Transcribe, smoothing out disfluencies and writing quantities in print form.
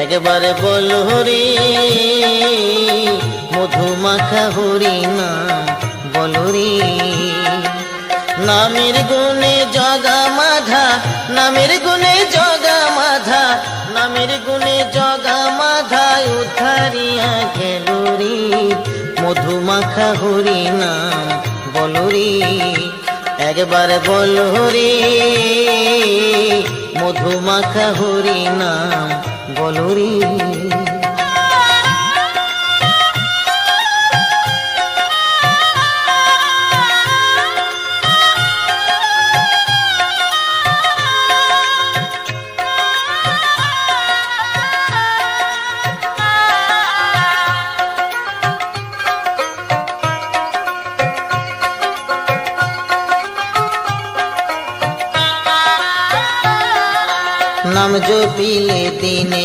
একবার বল হরি মধুমাখা হরি নাম বল রে। নামের গুণে জগা মাধা, নামের গুণে জগা মাধা, নামের গুণে জগা মাধা উদ্ধারিয়া গেল রে। মধুমাখা হরি নাম বল রে। একবার বল হরি মধুমাখা হরি নাম বল রে। নাম জপিলে দিনে